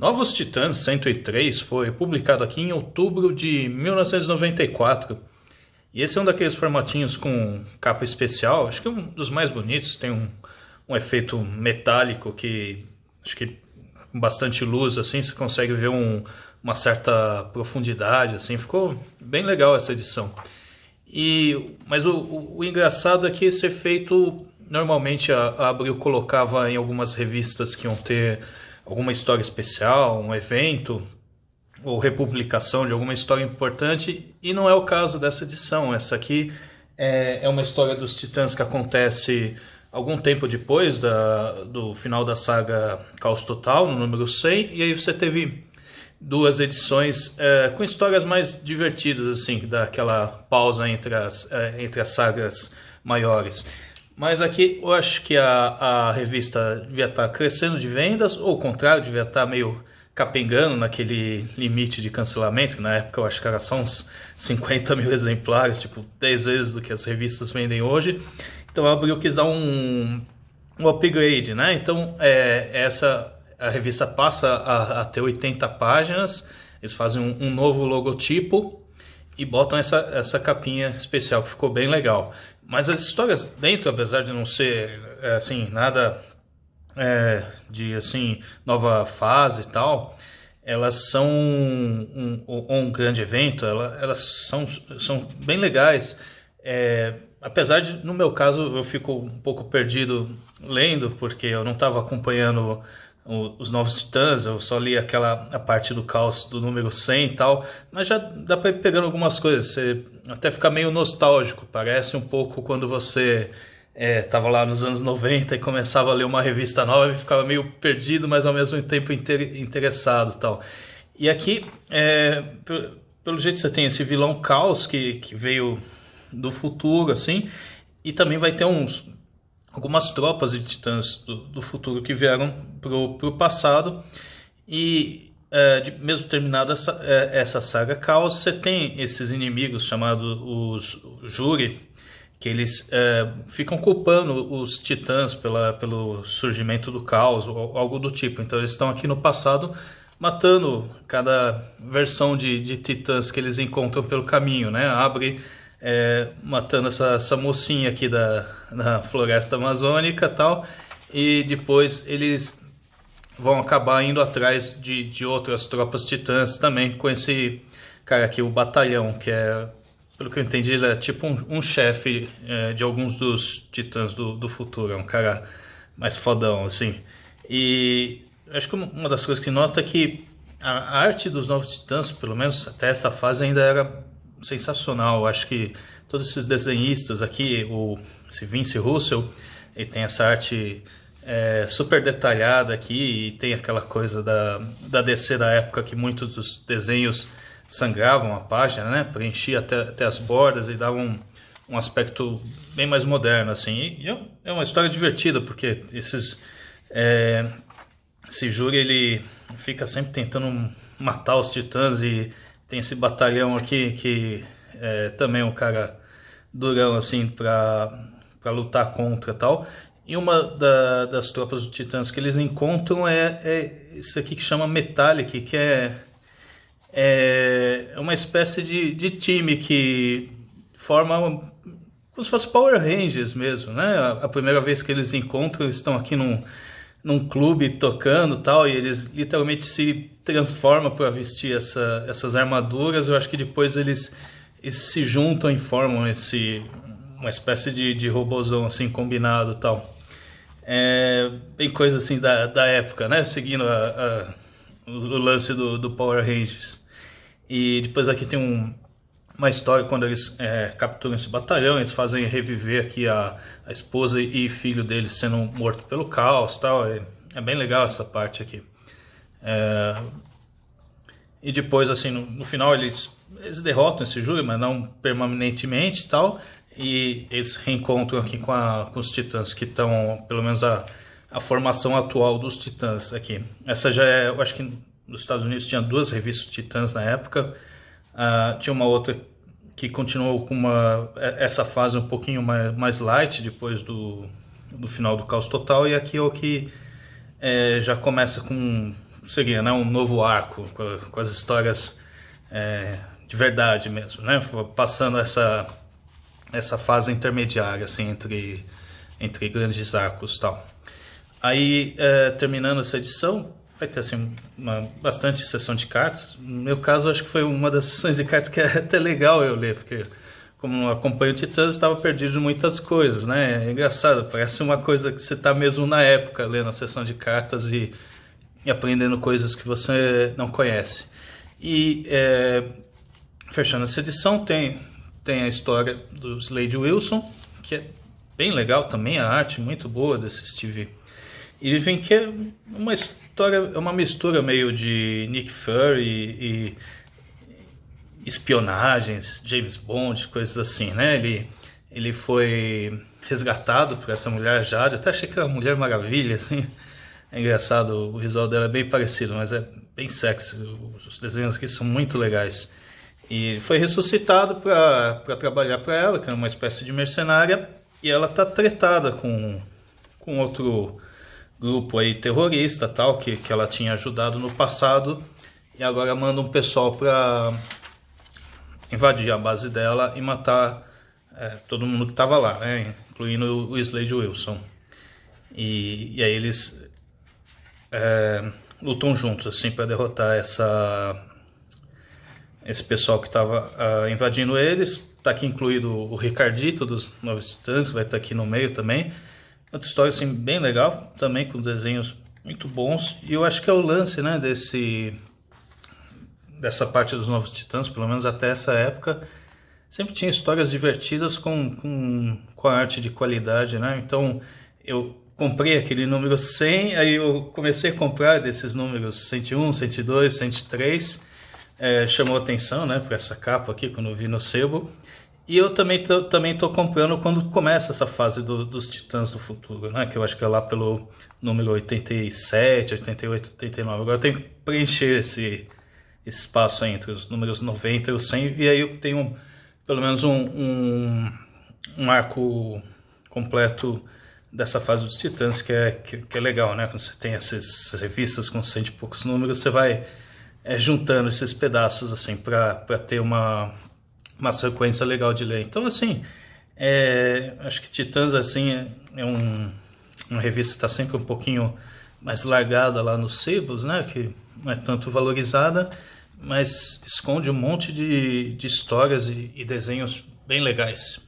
Novos Titãs 103 foi publicado aqui em outubro de 1994. E esse é um daqueles formatinhos com capa especial, acho que é um dos mais bonitos, tem um efeito metálico que acho que com bastante luz assim você consegue ver uma certa profundidade, assim, ficou bem legal essa edição. Mas o engraçado é que esse efeito normalmente a Abril colocava em algumas revistas que iam ter alguma história especial, um evento ou republicação de alguma história importante, e não é o caso dessa edição. Essa aqui é uma história dos Titãs que acontece algum tempo depois do final da saga Caos Total, no número 100, e aí você teve duas edições com histórias mais divertidas, assim, daquela pausa entre as sagas maiores. Mas aqui eu acho que a revista devia estar crescendo de vendas, ou ao contrário, devia estar meio capengando naquele limite de cancelamento, que na época eu acho que era só uns 50 mil exemplares, tipo 10 vezes do que as revistas vendem hoje. Então a Abril quis dar um upgrade, né? Então a revista passa a ter 80 páginas, eles fazem um novo logotipo e botam essa capinha especial, que ficou bem legal. Mas as histórias dentro, apesar de não ser assim, nada de assim, nova fase e tal, elas são um grande evento, elas são bem legais. Apesar de, no meu caso, eu fico um pouco perdido lendo, porque eu não estava acompanhando os Novos Titãs, eu só li a parte do caos do número 100 e tal, mas já dá para ir pegando algumas coisas, você até fica meio nostálgico, parece um pouco quando você estava lá nos anos 90 e começava a ler uma revista nova e ficava meio perdido, mas ao mesmo tempo interessado e tal. E aqui, pelo jeito, você tem esse vilão Caos que veio do futuro, assim, e também vai ter algumas tropas de titãs do futuro que vieram pro passado. E mesmo terminada essa saga Caos, você tem esses inimigos chamados os Juri, que eles ficam culpando os titãs pelo surgimento do caos ou algo do tipo. Então eles estão aqui no passado matando cada versão de titãs que eles encontram pelo caminho, né? Abre matando essa mocinha aqui da floresta amazônica e tal, e depois eles vão acabar indo atrás de outras tropas titãs também, com esse cara aqui, o Batalhão, que pelo que eu entendi, ele é tipo um chefe de alguns dos titãs do futuro, é um cara mais fodão, assim. E acho que uma das coisas que nota é que a arte dos Novos Titãs, pelo menos até essa fase, ainda era sensacional. Eu acho que todos esses desenhistas aqui, esse Vince Russell, ele tem essa arte super detalhada aqui, e tem aquela coisa da DC da época, que muitos dos desenhos sangravam a página, né? Preenchia até as bordas e dava um aspecto bem mais moderno, assim. E é uma história divertida, porque esse Júri, ele fica sempre tentando matar os titãs, e tem esse batalhão aqui que também é um cara durão, assim, para lutar contra e tal. E uma das tropas dos titãs que eles encontram é esse aqui que chama Metallic, que é uma espécie de time que forma como se fosse Power Rangers mesmo, né? A primeira vez que eles encontram, eles estão aqui num clube tocando tal, e eles literalmente se transformam para vestir essas armaduras. Eu acho que depois eles se juntam e formam uma espécie de robozão assim combinado tal. Bem coisa assim da época, né? Seguindo o lance do Power Rangers. E depois aqui tem uma história quando eles capturam esse batalhão, eles fazem reviver aqui a esposa e filho deles sendo morto pelo caos tal. É bem legal essa parte aqui. E depois, assim, no final eles derrotam esse Júri, mas não permanentemente tal. E eles reencontram aqui com os titãs, que estão, pelo menos a formação atual dos titãs aqui. Essa já eu acho que nos Estados Unidos tinha duas revistas de titãs na época. Tinha uma outra que continuou com essa fase um pouquinho mais light depois do final do Caos Total, e aqui é o que já começa com seria, né, um novo arco com as histórias de verdade mesmo, né, passando essa fase intermediária assim entre grandes arcos e tal. Aí, terminando essa edição, vai ter assim, bastante sessão de cartas. No meu caso, acho que foi uma das sessões de cartas que é até legal eu ler, porque como não acompanho Titãs, estava perdido em muitas coisas, né? É engraçado, parece uma coisa que você está mesmo na época, lendo a sessão de cartas e aprendendo coisas que você não conhece. E, fechando essa edição, tem a história do Slade Wilson, que é bem legal também, a arte muito boa desse Steve Irving, que é uma história, é uma mistura meio de Nick Fury e espionagens, James Bond, coisas assim, né? Ele foi resgatado por essa mulher Jade, até achei que era uma Mulher Maravilha, assim. É engraçado, o visual dela é bem parecido, mas é bem sexy, os desenhos aqui são muito legais. E foi ressuscitado para trabalhar para ela, que é uma espécie de mercenária, e ela tá tretada com outro grupo aí terrorista, tal, que ela tinha ajudado no passado, e agora manda um pessoal para invadir a base dela e matar todo mundo que estava lá, né, incluindo o Slade Wilson. E aí eles lutam juntos assim para derrotar esse pessoal que estava invadindo eles. Tá aqui incluído o Ricardito dos Novos Titãs, que vai estar aqui no meio também. Outra história assim bem legal, também com desenhos muito bons. E eu acho que é o lance, né, dessa parte dos Novos Titãs, pelo menos até essa época, sempre tinha histórias divertidas com a arte de qualidade, né? Então eu comprei aquele número 100, aí eu comecei a comprar desses números 101, 102, 103, chamou atenção, né, para essa capa aqui quando eu vi no sebo. E eu também tô comprando quando começa essa fase dos Titãs do Futuro, né? Que eu acho que é lá pelo número 87, 88, 89. Agora eu tenho que preencher esse espaço aí entre os números 90 e o 100. E aí eu tenho pelo menos um arco completo dessa fase dos Titãs, que é legal, né? Quando você tem essas revistas com 100 e poucos números, você vai juntando esses pedaços assim para ter uma sequência legal de ler. Então, assim, acho que Titãs, assim, uma revista que está sempre um pouquinho mais largada lá nos sebos, né, que não é tanto valorizada, mas esconde um monte de histórias e desenhos bem legais.